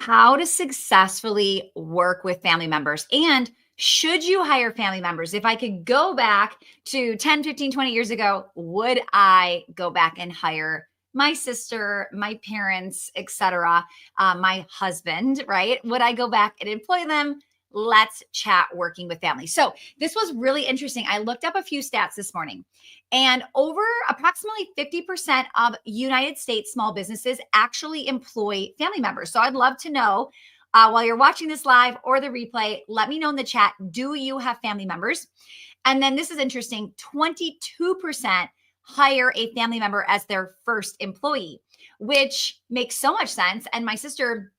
How to successfully work with family members. And should you hire family members? If I could go back to 10, 15, 20 years ago, would I go back and hire my sister, my parents, etc., my husband, right? Would I go back and employ them? Let's chat working with family. So this was really interesting. I looked up a few stats this morning, and over approximately 50% of United States small businesses actually employ family members. So I'd love to know, while you're watching this live or the replay, let me know in the chat, do you have family members? And then this is interesting, 22% hire a family member as their first employee, which makes so much sense. And my sister,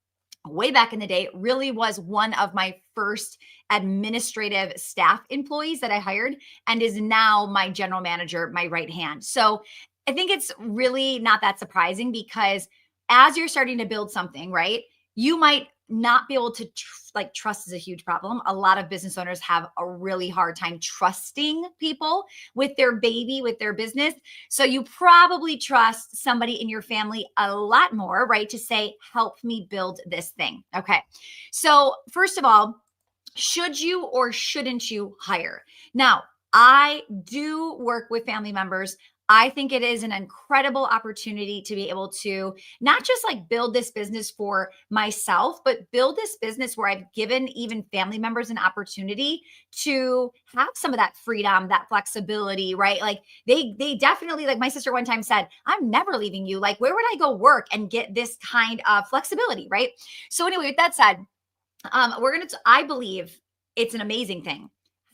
way back in the day, really was one of my first administrative staff employees that I hired, and is now my general manager, my right hand. So I think it's really not that surprising, because as you're starting to build something, right, you might not be able to like, trust is a huge problem. A lot of business owners have a really hard time trusting people with their baby, with their business. So you probably trust somebody in your family a lot more, right, to say, help me build this thing. Okay. So first of all, should you or shouldn't you hire? Now, I do work with family members. I think it is an incredible opportunity to be able to not just like build this business for myself, but build this business where I've given even family members an opportunity to have some of that freedom, that flexibility, right? Like they definitely, like my sister one time said, I'm never leaving you. Like, where would I go work and get this kind of flexibility, right? So anyway, with that said, I believe it's an amazing thing.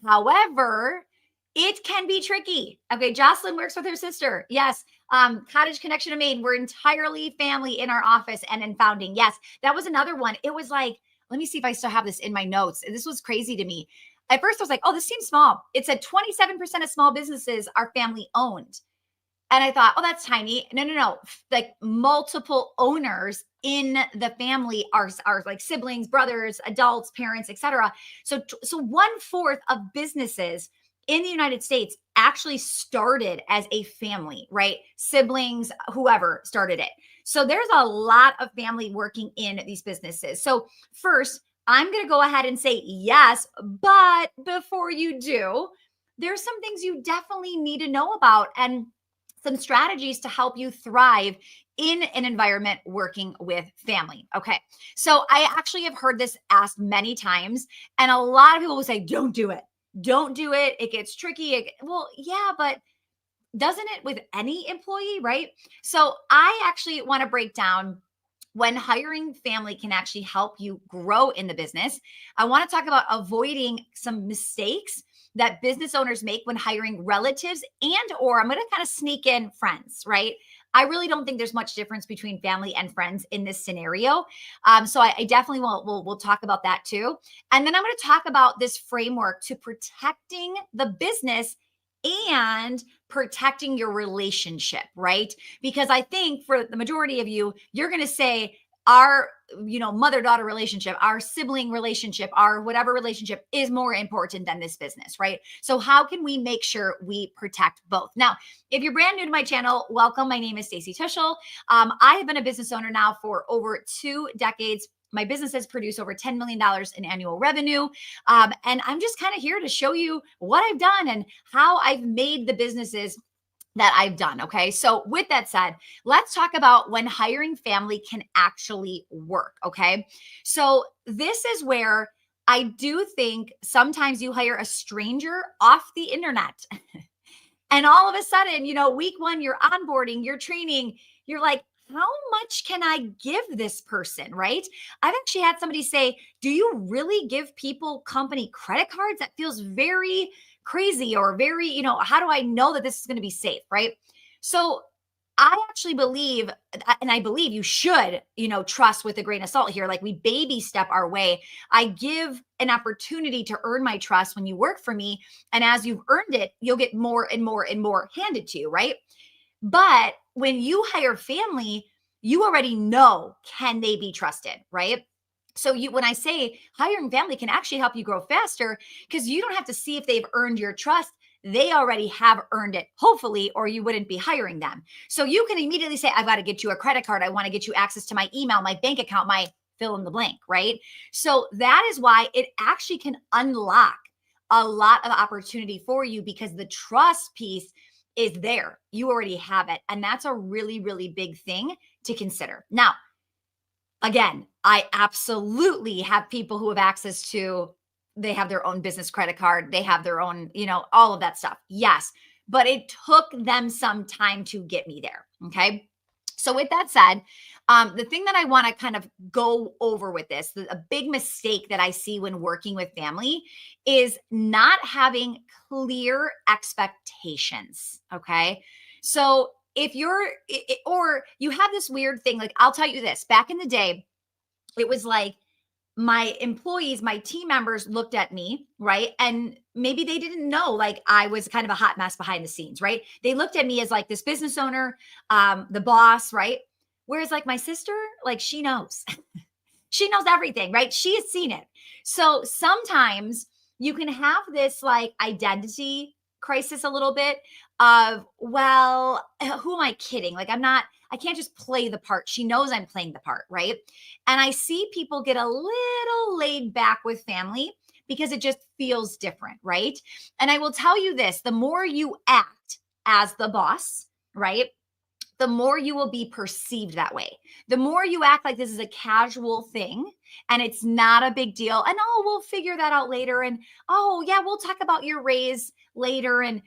However, it can be tricky. Okay, Jocelyn works with her sister. Yes. Cottage Connection of Maine. We're entirely family in our office and in founding. Yes, that was another one. It was like, let me see if I still have this in my notes. This was crazy to me. At first, I was like, oh, this seems small. It said 27% of small businesses are family owned. And I thought, oh, that's tiny. No, no, no. Like multiple owners in the family are like siblings, brothers, adults, parents, etc. So 1/4 of businesses in the United States actually started as a family, right? Siblings, whoever started it. So there's a lot of family working in these businesses. So first, I'm going to go ahead and say yes, but before you do, there's some things you definitely need to know about, and some strategies to help you thrive in an environment working with family. Okay. So I actually have heard this asked many times, and a lot of people will say, don't do it. Don't do it. It gets tricky. Well, yeah, but doesn't it with any employee, right? So I actually want to break down when hiring family can actually help you grow in the business. I want to talk about avoiding some mistakes that business owners make when hiring relatives, and or I'm going to kind of sneak in friends, right? I really don't think there's much difference between family and friends in this scenario. So I definitely we'll talk about that too. And then I'm going to talk about this framework to protecting the business and protecting your relationship, right? Because I think for the majority of you, you're going to say our mother-daughter relationship, our sibling relationship, our whatever relationship is more important than this business, right? So how can we make sure we protect both? Now, if you're brand new to my channel, welcome. My name is Stacy Tuschl. I have been a business owner now for over 2 decades. My businesses produce over $10 million in annual revenue. And I'm just kind of here to show you what I've done and how I've made the businesses that I've done. Okay. So with that said, let's talk about when hiring family can actually work. Okay. So this is where I do think sometimes you hire a stranger off the internet and all of a sudden, week 1, you're onboarding, you're training, you're like, how much can I give this person, right? I've actually had somebody say, do you really give people company credit cards? That feels very crazy, or very, how do I know that this is going to be safe, right? So I actually believe, and I believe you should, trust with a grain of salt here. Like, we baby step our way. I give an opportunity to earn my trust when you work for me. And as you've earned it, you'll get more and more and more handed to you, right? But when you hire family, you already know, can they be trusted, right? So when I say hiring family can actually help you grow faster, because you don't have to see if they've earned your trust. They already have earned it, hopefully, or you wouldn't be hiring them. So you can immediately say, I've got to get you a credit card. I want to get you access to my email, my bank account, my fill in the blank, right? So that is why it actually can unlock a lot of opportunity for you because the trust piece is there. You already have it. And that's a really, really big thing to consider. Now, again, I absolutely have people who have access to, they have their own business credit card, they have their own, all of that stuff. Yes, but it took them some time to get me there. Okay. So with that said, the thing that I want to kind of go over with this, a big mistake that I see when working with family is not having clear expectations. Okay. So if you're, or you have this weird thing, like I'll tell you this, back in the day, it was like my employees, my team members looked at me, right? And maybe they didn't know like I was kind of a hot mess behind the scenes, right? They looked at me as like this business owner, the boss, right? Whereas like my sister, like she knows. She knows everything, right? She has seen it. So sometimes you can have this like identity crisis a little bit of, well, who am I kidding? Like I can't just play the part. She knows I'm playing the part, right? And I see people get a little laid back with family because it just feels different, right? And I will tell you this, the more you act as the boss, right? The more you will be perceived that way. The more you act like this is a casual thing and it's not a big deal. And oh, we'll figure that out later. And oh, yeah, we'll talk about your raise later. And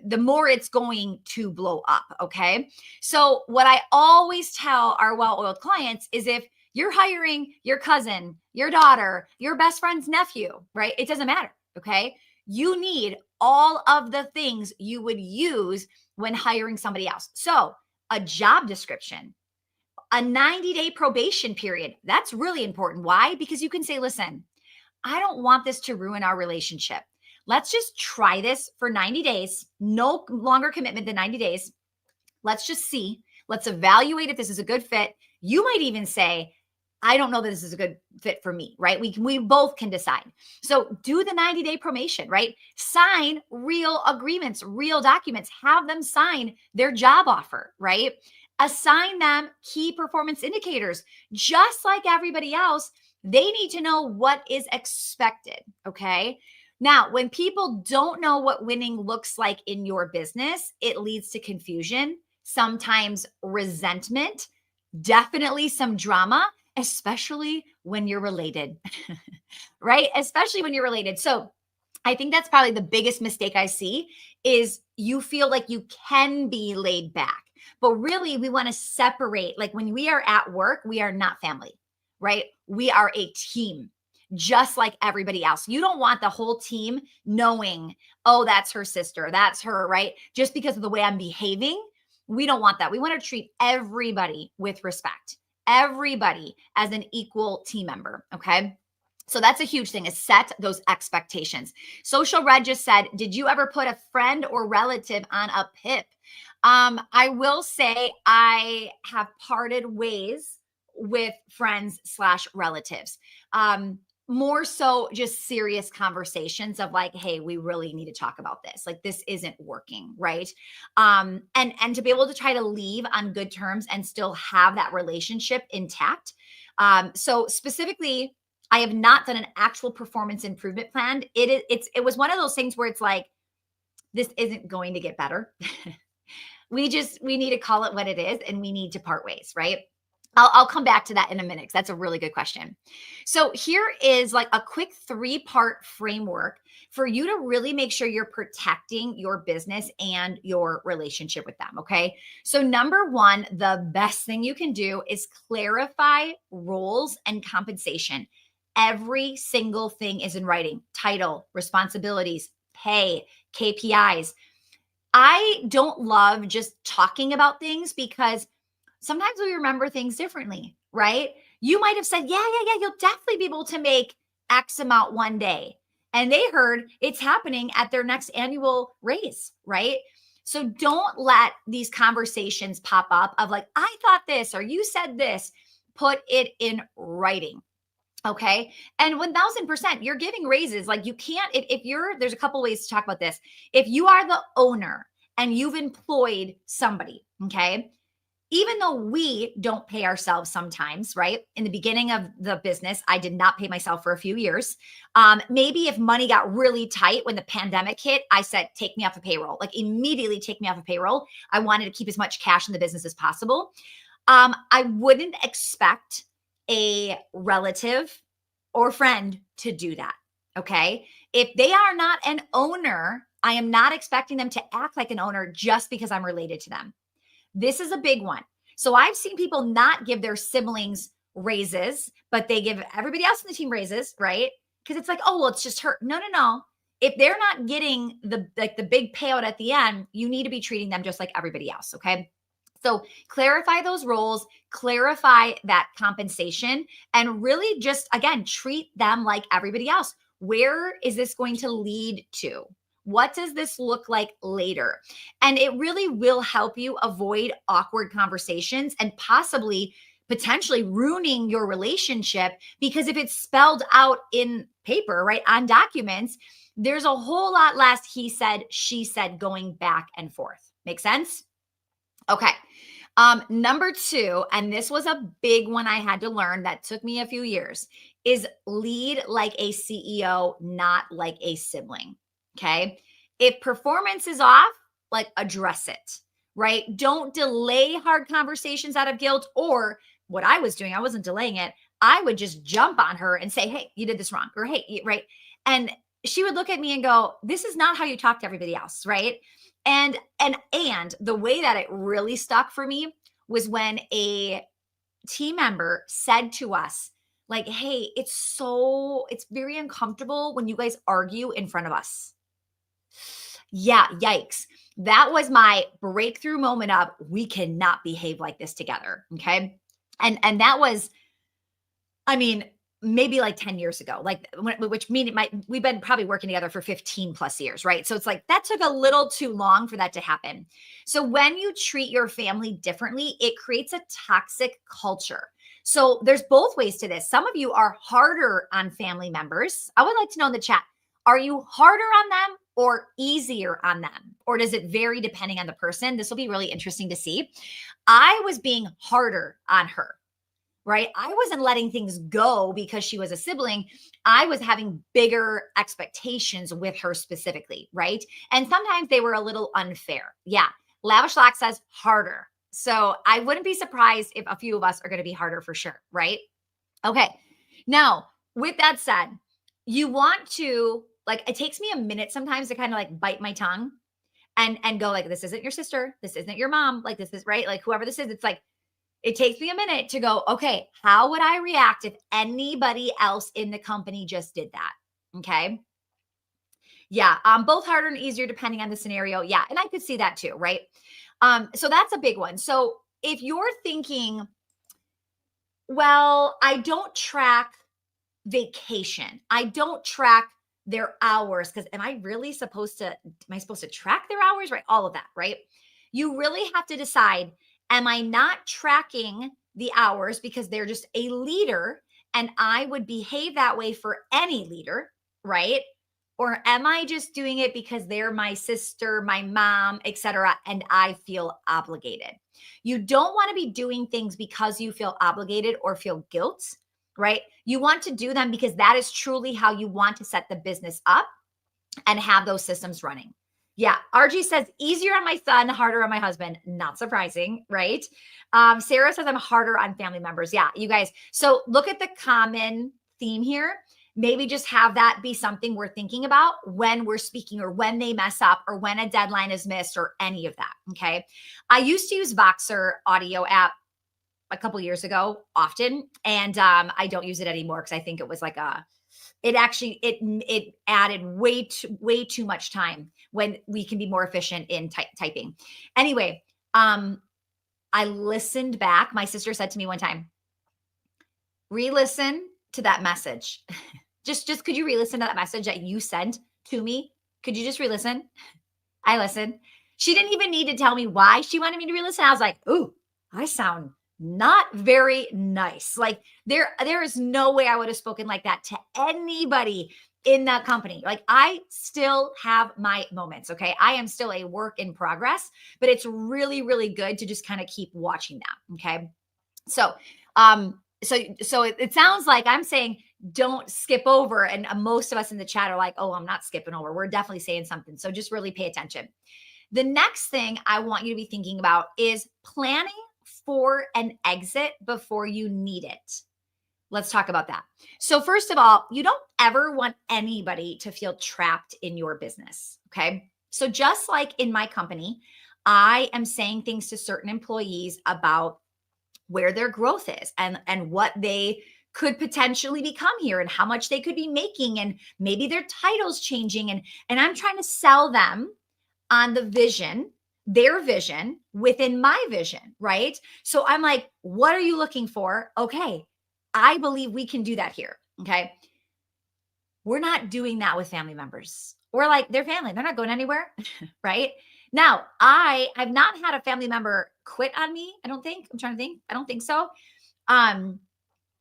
the more it's going to blow up. Okay. So, what I always tell our well oiled clients is if you're hiring your cousin, your daughter, your best friend's nephew, right? It doesn't matter. Okay. You need all of the things you would use when hiring somebody else. So, a job description, a 90-day probation period. That's really important. Why? Because you can say, listen, I don't want this to ruin our relationship. Let's just try this for 90 days. No longer commitment than 90 days. Let's just see. Let's evaluate if this is a good fit. You might even say, I don't know that this is a good fit for me, right? We both can decide. So do the 90-day probation, right? Sign real agreements, real documents, have them sign their job offer, right? Assign them key performance indicators. Just like everybody else, they need to know what is expected, okay? Now, when people don't know what winning looks like in your business, it leads to confusion, sometimes resentment, definitely some drama, especially when you're related, right? Especially when you're related. So I think that's probably the biggest mistake I see is you feel like you can be laid back, but really we want to separate. Like when we are at work, we are not family, right? We are a team, just like everybody else. You don't want the whole team knowing, oh, that's her sister, that's her, right? Just because of the way I'm behaving. We don't want that. We want to treat everybody with respect. Everybody as an equal team member. Okay. So that's a huge thing is set those expectations. Social Red just said, did you ever put a friend or relative on a PIP? I will say I have parted ways with friends / relatives. More so just serious conversations of like, hey, we really need to talk about this. Like this isn't working, right? And to be able to try to leave on good terms and still have that relationship intact. So specifically, I have not done an actual performance improvement plan. It was one of those things where it's like, this isn't going to get better. We need to call it what it is and we need to part ways, right? I'll come back to that in a minute because that's a really good question. So here is like a quick 3-part framework for you to really make sure you're protecting your business and your relationship with them. Okay. So number 1, the best thing you can do is clarify roles and compensation. Every single thing is in writing: title, responsibilities, pay, KPIs. I don't love just talking about things because sometimes we remember things differently, right? You might have said, yeah, you'll definitely be able to make X amount one day. And they heard it's happening at their next annual raise, right? So don't let these conversations pop up of like, I thought this, or you said this. Put it in writing. Okay. And 1000%, you're giving raises. Like you can't, there's a couple ways to talk about this. If you are the owner and you've employed somebody, okay, even though we don't pay ourselves sometimes, right? In the beginning of the business, I did not pay myself for a few years. Maybe if money got really tight when the pandemic hit, I said, take me off the payroll, like immediately take me off the payroll. I wanted to keep as much cash in the business as possible. I wouldn't expect a relative or friend to do that. Okay. If they are not an owner, I am not expecting them to act like an owner just because I'm related to them. This is a big one. So I've seen people not give their siblings raises, but they give everybody else in the team raises, right? Because it's like, oh, well, it's just her. No, no, no. If they're not getting the big payout at the end, you need to be treating them just like everybody else. Okay. So clarify those roles, clarify that compensation, and really just, again, treat them like everybody else. Where is this going to lead to? What does this look like later? And it really will help you avoid awkward conversations and possibly potentially ruining your relationship, because if it's spelled out in paper, right, on documents, there's a whole lot less he said, she said going back and forth. Make sense? Okay. Number two, and this was a big one I had to learn that took me a few years, is lead like a CEO, not like a sibling. Okay. If performance is off, like address it, right? Don't delay hard conversations out of guilt. Or what I was doing, I wasn't delaying it. I would just jump on her and say, hey, you did this wrong. Or hey, right. And she would look at me and go, this is not how you talk to everybody else, right? And the way that it really stuck for me was when a team member said to us, like, hey, it's very uncomfortable when you guys argue in front of us. Yeah, yikes. That was my breakthrough moment of, we cannot behave like this together. Okay. And that was, I mean, maybe like 10 years ago, like which mean we've been probably working together for 15 plus years, right? So it's like that took a little too long for that to happen. So when you treat your family differently, it creates a toxic culture. So there's both ways to this. Some of you are harder on family members. I would like to know in the chat, are you harder on them or easier on them? Or does it vary depending on the person? This will be really interesting to see. I was being harder on her, right? I wasn't letting things go because she was a sibling. I was having bigger expectations with her specifically, right? And sometimes they were a little unfair. Yeah. Lavish Lock says harder. So I wouldn't be surprised if a few of us are going to be harder for sure, right? Okay. Now, with that said, you want to, like, it takes me a minute sometimes to kind of like bite my tongue and go like, this isn't your sister. This isn't your mom. Like, this is right. Like, whoever this is, it's like, it takes me a minute to go, okay, how would I react if anybody else in the company just did that? Okay. Yeah. Both harder and easier depending on the scenario. Yeah. And I could see that too. Right. So that's a big one. So if you're thinking, well, I don't track vacation, I don't track their hours, because am I supposed to track their hours? Right. All of that. Right. You really have to decide, am I not tracking the hours because they're just a leader and I would behave that way for any leader, right? Or am I just doing it because they're my sister, my mom, etc., and I feel obligated? You don't want to be doing things because you feel obligated or feel guilt, right? You want to do them because that is truly how you want to set the business up and have those systems running. Yeah. RG says easier on my son, harder on my husband. Not surprising, right? Sarah says I'm harder on family members. Yeah, you guys. So look at the common theme here. Maybe just have that be something we're thinking about when we're speaking, or when they mess up, or when a deadline is missed, or any of that. Okay. I used to use Voxer audio app a couple years ago often, and I don't use it anymore because I think it was like it added way too much time when we can be more efficient in typing. Anyway, I listened back. My sister said to me one time, re-listen to that message. just could you re-listen to that message that you sent to me? Could you just re-listen? I listened. She didn't even need to tell me why she wanted me to re-listen. I was like, ooh, I sound not very nice. Like there is no way I would have spoken like that to anybody in that company. Like I still have my moments. Okay. I am still a work in progress, but it's really, really good to just kind of keep watching that. Okay. So, it sounds like I'm saying don't skip over. And most of us in the chat are like, oh, I'm not skipping over. We're definitely saying something. So just really pay attention. The next thing I want you to be thinking about is planning for an exit before you need it. Let's talk about that. So, first of all, you don't ever want anybody to feel trapped in your business. Okay. So, just like in my company, I am saying things to certain employees about where their growth is and what they could potentially become here and how much they could be making and maybe their titles changing and I'm trying to sell them on the vision, their vision within my vision, right? So I'm like, what are you looking for? Okay, I believe we can do that here. Okay. We're not doing that with family members. We're like, they're family, they're not going anywhere, right? Now, I have not had a family member quit on me. I don't think. I'm trying to think. I don't think so. Um,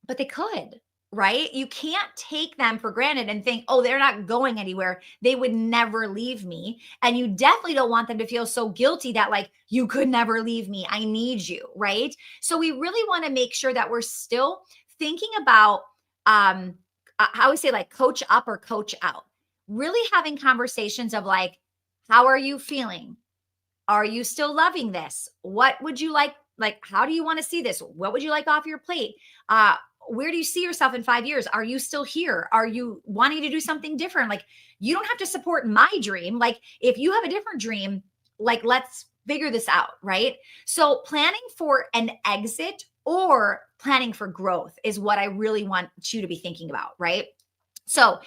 but they could, right? You can't take them for granted and think, oh, they're not going anywhere. They would never leave me. And you definitely don't want them to feel so guilty that, like, you could never leave me. I need you, right? So we really want to make sure that we're still thinking about, I always say, like, coach up or coach out. Really having conversations of, like, how are you feeling? Are you still loving this? What would you like? Like, how do you want to see this? What would you like off your plate? Where do you see yourself in 5 years? Are you still here? Are you wanting to do something different? Like, you don't have to support my dream. Like, if you have a different dream, like, let's figure this out, right? So, planning for an exit or planning for growth is what I really want you to be thinking about, right? So,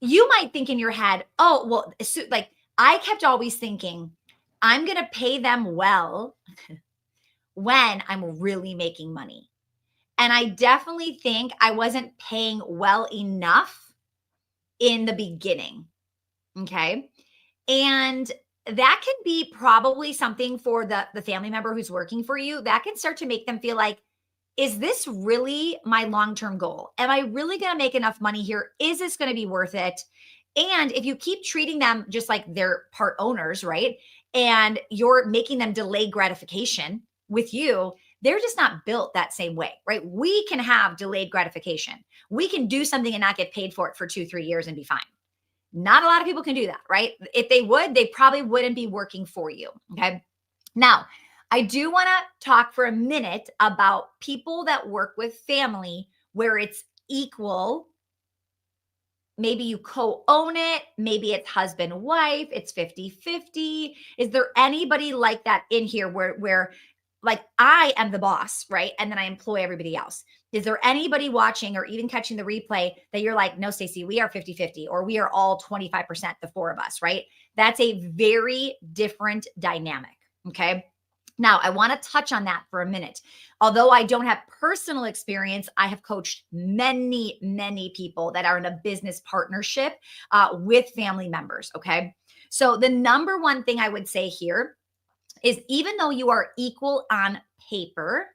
you might think in your head, oh, well, like, I kept always thinking, I'm going to pay them well when I'm really making money. And I definitely think I wasn't paying well enough in the beginning. Okay. And that can be probably something for the family member who's working for you that can start to make them feel like, is this really my long-term goal? Am I really going to make enough money here? Is this going to be worth it? And if you keep treating them just like they're part owners, right? And you're making them delay gratification with you, they're just not built that same way, right? We can have delayed gratification. We can do something and not get paid for it for 2-3 years and be fine. Not a lot of people can do that, right? If they would, they probably wouldn't be working for you. Okay. Now, I do want to talk for a minute about people that work with family where it's equal. Maybe you co-own it. Maybe it's husband, wife. It's 50-50. Is there anybody like that in here where like I am the boss, right? And then I employ everybody else. Is there anybody watching or even catching the replay that you're like, no, Stacy, we are 50-50, or we are all 25%, the four of us, right? That's a very different dynamic. Okay. Now, I want to touch on that for a minute. Although I don't have personal experience, I have coached many, many people that are in a business partnership with family members. Okay. So the number one thing I would say here is, even though you are equal on paper,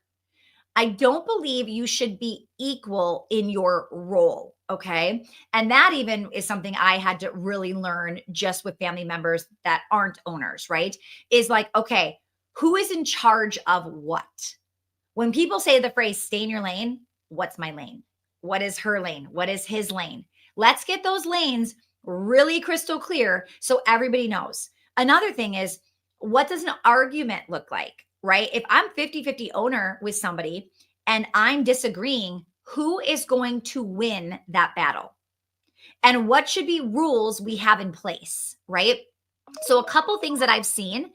I don't believe you should be equal in your role. Okay. And that even is something I had to really learn just with family members that aren't owners, right? Is like, okay, who is in charge of what? When people say the phrase, stay in your lane, what's my lane? What is her lane? What is his lane? Let's get those lanes really crystal clear so everybody knows. Another thing is, what does an argument look like, right? If I'm 50-50 owner with somebody and I'm disagreeing, who is going to win that battle? And what should be rules we have in place, right? So a couple things that I've seen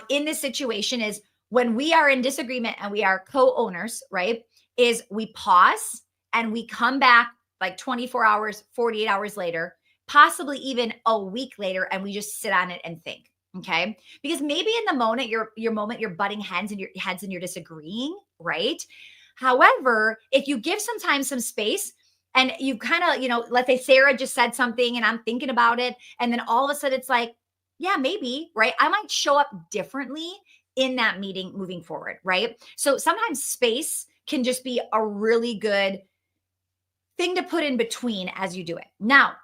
in this situation is, when we are in disagreement and we are co-owners, right, is we pause and we come back like 24 hours, 48 hours later, possibly even a week later, and we just sit on it and think. Okay. Because maybe in the moment, you're butting heads and you're disagreeing, right? However, if you give sometimes some space and you kind of, let's say Sarah just said something and I'm thinking about it, and then all of a sudden it's like, yeah, maybe, right? I might show up differently in that meeting moving forward, right? So sometimes space can just be a really good thing to put in between as you do it. Now,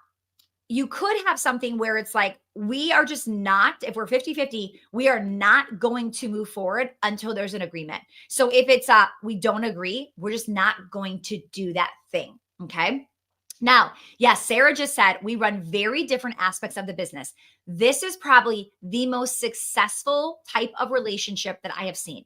you could have something where it's like, we are just not, if we're 50-50, we are not going to move forward until there's an agreement. So if it's we don't agree, we're just not going to do that thing. Okay. Now, yes, Sarah just said we run very different aspects of the business. This is probably the most successful type of relationship that I have seen.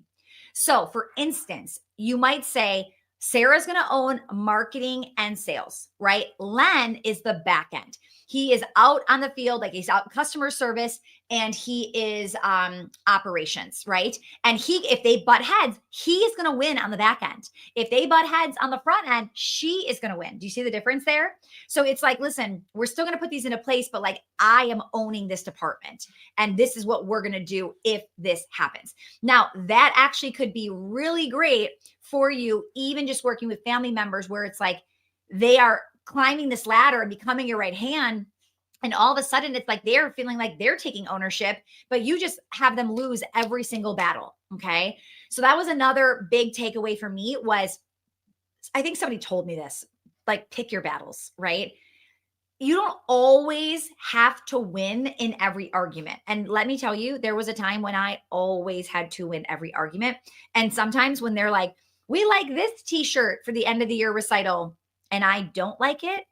So, for instance, you might say, Sarah's going to own marketing and sales, right? Len is the back end. He is out on the field, like he's out customer service, and he is operations, right? And if they butt heads, he is going to win on the back end. If they butt heads on the front end, she is going to win. Do you see the difference there? So it's like, listen, we're still going to put these into place, but like I am owning this department, and this is what we're going to do if this happens. Now, that actually could be really great for you, even just working with family members where it's like they are climbing this ladder and becoming your right hand. And all of a sudden, it's like they're feeling like they're taking ownership, but you just have them lose every single battle. Okay. So that was another big takeaway for me was, I think somebody told me this, like pick your battles, right? You don't always have to win in every argument. And let me tell you, there was a time when I always had to win every argument. And sometimes when they're like, we like this t-shirt for the end of the year recital, and I don't like it,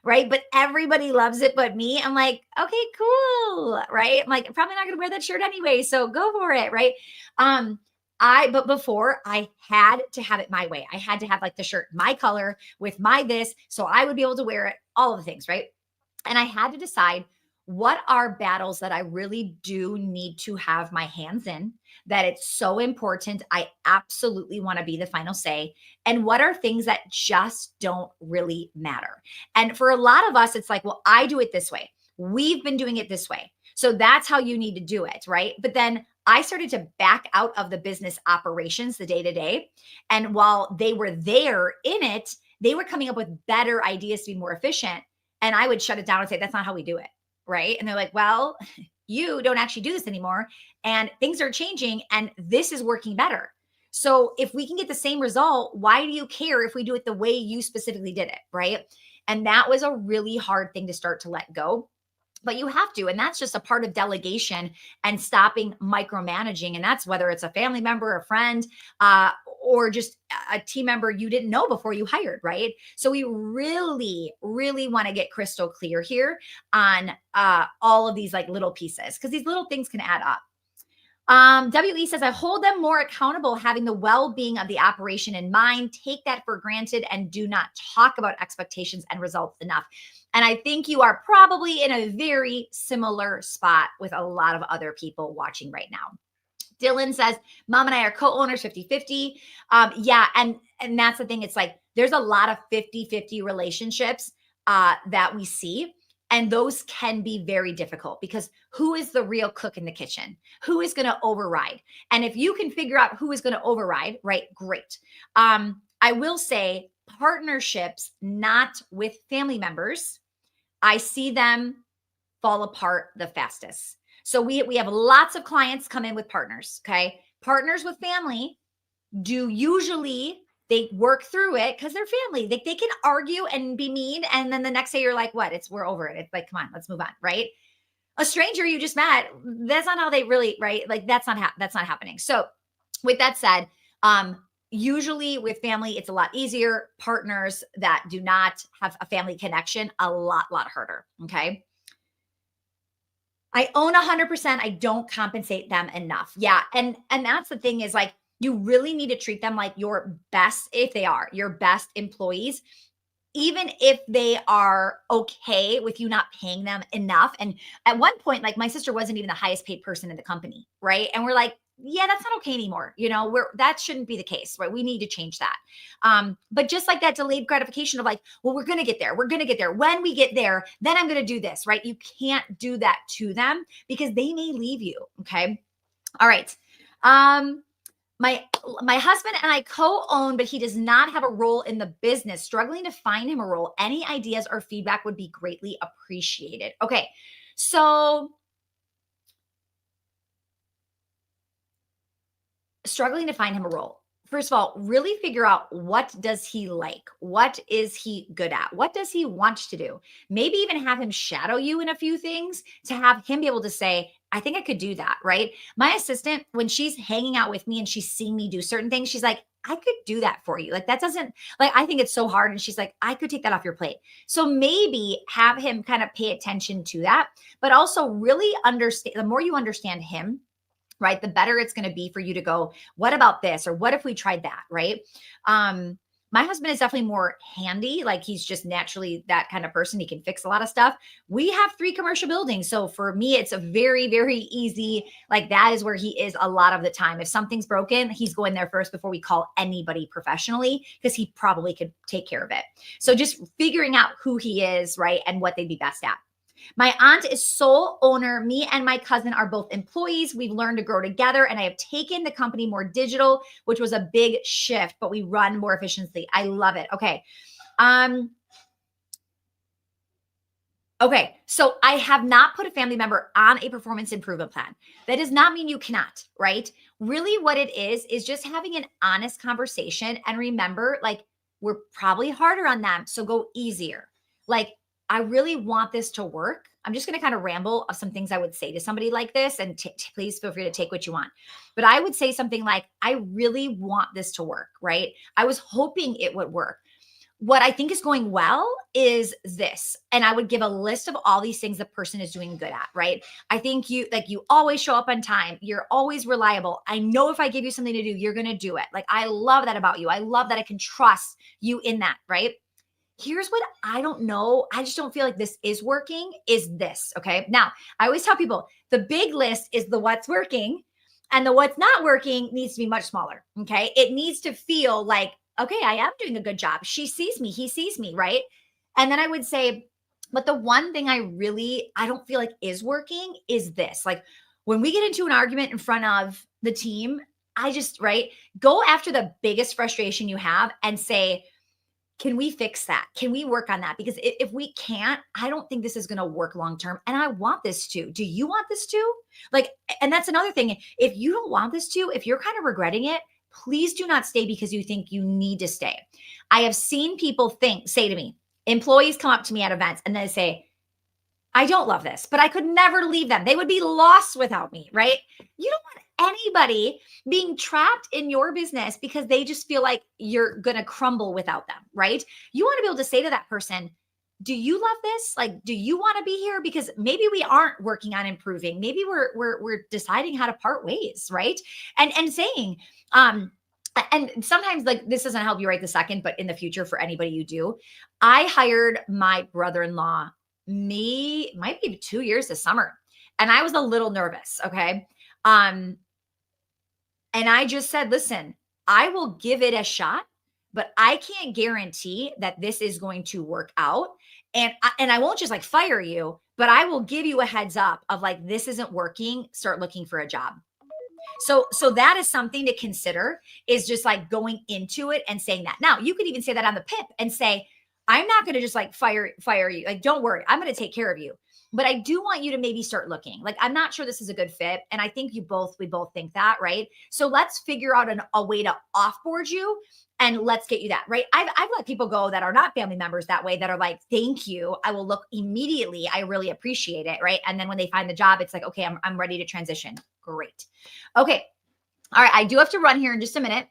right? But everybody loves it but me. I'm like, okay, cool, right? I'm like, I'm probably not going to wear that shirt anyway, so go for it, right? But before I had to have it my way. I had to have like the shirt, my color with my this, so I would be able to wear it, all of the things, right? And I had to decide what are battles that I really do need to have my hands in, that it's so important. I absolutely want to be the final say. And what are things that just don't really matter? And for a lot of us, it's like, well, I do it this way. We've been doing it this way. So that's how you need to do it, right? But then I started to back out of the business operations, the day to day. And while they were there in it, they were coming up with better ideas to be more efficient. And I would shut it down and say, that's not how we do it. Right. And they're like, well, you don't actually do this anymore. And things are changing and this is working better. So if we can get the same result, why do you care if we do it the way you specifically did it? Right. And that was a really hard thing to start to let go. But you have to. And that's just a part of delegation and stopping micromanaging. And that's whether it's a family member, a friend, or just a team member you didn't know before you hired, right? So we really, really want to get crystal clear here on all of these like little pieces, because these little things can add up. WE says, I hold them more accountable, having the well-being of the operation in mind, take that for granted, and do not talk about expectations and results enough. And I think you are probably in a very similar spot with a lot of other people watching right now. Dylan says, Mom and I are co-owners 50-50. Yeah. And that's the thing. It's like, there's a lot of 50-50 relationships that we see. And those can be very difficult because who is the real cook in the kitchen? Who is going to override? And if you can figure out who is going to override, right? Great. I will say partnerships, not with family members, I see them fall apart the fastest. So we have lots of clients come in with partners, okay? Partners with family do usually, they work through it because they're family. They can argue and be mean. And then the next day you're like, what? We're over it. It's like, come on, let's move on, right? A stranger you just met, that's not how they really, right? Like that's not happening. So with that said, usually with family, it's a lot easier. Partners that do not have a family connection, a lot harder, okay? I own 100%. I don't compensate them enough. Yeah. And that's the thing is like, you really need to treat them like your best, if they are your best employees, even if they are okay with you not paying them enough. And at one point, like my sister wasn't even the highest paid person in the company. Right. And we're like, yeah, that's not okay anymore. You know, that shouldn't be the case, right? We need to change that. But just like that delayed gratification of like, well, we're going to get there. We're going to get there. When we get there, then I'm going to do this, right? You can't do that to them because they may leave you. Okay. All right. My husband and I co-own, but he does not have a role in the business. Struggling to find him a role. Any ideas or feedback would be greatly appreciated. Okay. So struggling to find him a role. first of all, really figure out what does he like? What is he good at? What does he want to do? Maybe even have him shadow you in a few things to have him be able to say, I think I could do that, right? My assistant, when she's hanging out with me and she's seeing me do certain things, she's like, I could do that for you. Like, that doesn't, like, I think it's so hard. And she's like, I could take that off your plate. So maybe have him kind of pay attention to that, but also really understand, the more you understand him, right, the better it's going to be for you to go, what about this? Or what if we tried that? Right. My husband is definitely more handy. Like, he's just naturally that kind of person. He can fix a lot of stuff. We have 3 commercial buildings. So for me, it's a very, very easy, like, that is where he is a lot of the time. If something's broken, he's going there first before we call anybody professionally, because he probably could take care of it. So just figuring out who he is, right, and what they'd be best at. My aunt is sole owner. Me and my cousin are both employees. We've learned to grow together, and I have taken the company more digital, which was a big shift, but we run more efficiently. I love it. Okay. Okay. So I have not put a family member on a performance improvement plan. That does not mean you cannot, right? Really, what it is just having an honest conversation, and remember, like, we're probably harder on them. So go easier. Like, I really want this to work. I'm just going to kind of ramble of some things I would say to somebody like this, and please feel free to take what you want. But I would say something like, I really want this to work, right? I was hoping it would work. What I think is going well is this. And I would give a list of all these things the person is doing good at, right? I think you always show up on time. You're always reliable. I know if I give you something to do, you're going to do it. Like, I love that about you. I love that I can trust you in that, right? Here's what I don't know. I just don't feel like this is working, is this. Okay. Now, I always tell people the big list is the what's working, and the what's not working needs to be much smaller. Okay. It needs to feel like, okay, I am doing a good job. She sees me. He sees me. Right. And then I would say, but the one thing I don't feel like is working is this. Like, when we get into an argument in front of the team, right, go after the biggest frustration you have and say, can we fix that? Can we work on that? Because if we can't, I don't think this is going to work long term. And I want this to. Do you want this to? Like, and that's another thing. If you don't want this to, if you're kind of regretting it, please do not stay because you think you need to stay. I have seen people say to me, employees come up to me at events and they say, I don't love this, but I could never leave them. They would be lost without me, right? You don't want anybody being trapped in your business because they just feel like you're going to crumble without them, right? You want to be able to say to that person, do you love this? Like, do you want to be here? Because maybe we aren't working on improving. Maybe we're deciding how to part ways, right? And saying, and sometimes, like, this doesn't help you right this second, but in the future, for anybody you do, I hired my brother-in-law might be 2 years this summer. And I was a little nervous. Okay. And I just said, listen, I will give it a shot, but I can't guarantee that this is going to work out. And I won't just like fire you, but I will give you a heads up of like, this isn't working. Start looking for a job. So that is something to consider, is just like going into it and saying that. Now, you could even say that on the PIP and say, I'm not going to just like fire you. Like, don't worry, I'm going to take care of you. But I do want you to maybe start looking. Like, I'm not sure this is a good fit. And I think we both think that, right? So let's figure out a way to offboard you, and let's get you that, right? I've let people go that are not family members that way, that are like, thank you, I will look immediately. I really appreciate it, right? And then when they find the job, it's like, okay, I'm ready to transition. Great. Okay. All right. I do have to run here in just a minute.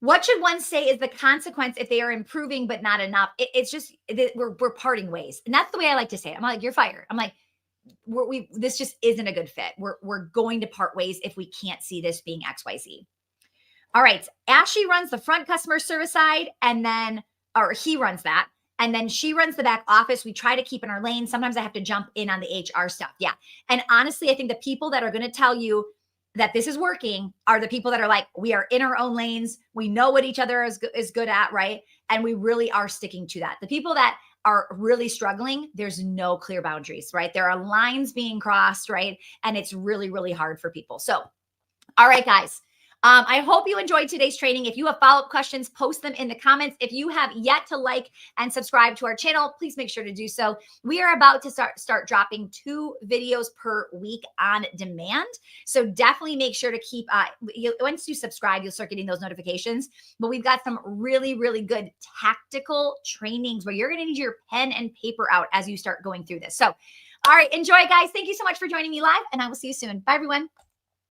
What should one say is the consequence if they are improving but not enough? It's just we're parting ways, and that's the way I like to say it. I'm like, you're fired. I'm like, this just isn't a good fit. We're going to part ways if we can't see this being XYZ. All right, Ashley runs the front customer service side, or he runs that, and then she runs the back office. We try to keep in our lane. Sometimes I have to jump in on the HR stuff. Yeah, and honestly, I think the people that are going to tell you that this is working are the people that are like, we are in our own lanes. We know what each other is good at, right? And we really are sticking to that. The people that are really struggling, there's no clear boundaries, right? There are lines being crossed, right? And it's really, really hard for people. So, all right, guys, I hope you enjoyed today's training. If you have follow-up questions, post them in the comments. If you have yet to like and subscribe to our channel, please make sure to do so. We are about to start dropping 2 videos per week on demand. So definitely make sure to keep, once you subscribe, you'll start getting those notifications. But we've got some really, really good tactical trainings where you're going to need your pen and paper out as you start going through this. So, all right, enjoy, guys. Thank you so much for joining me live, and I will see you soon. Bye, everyone.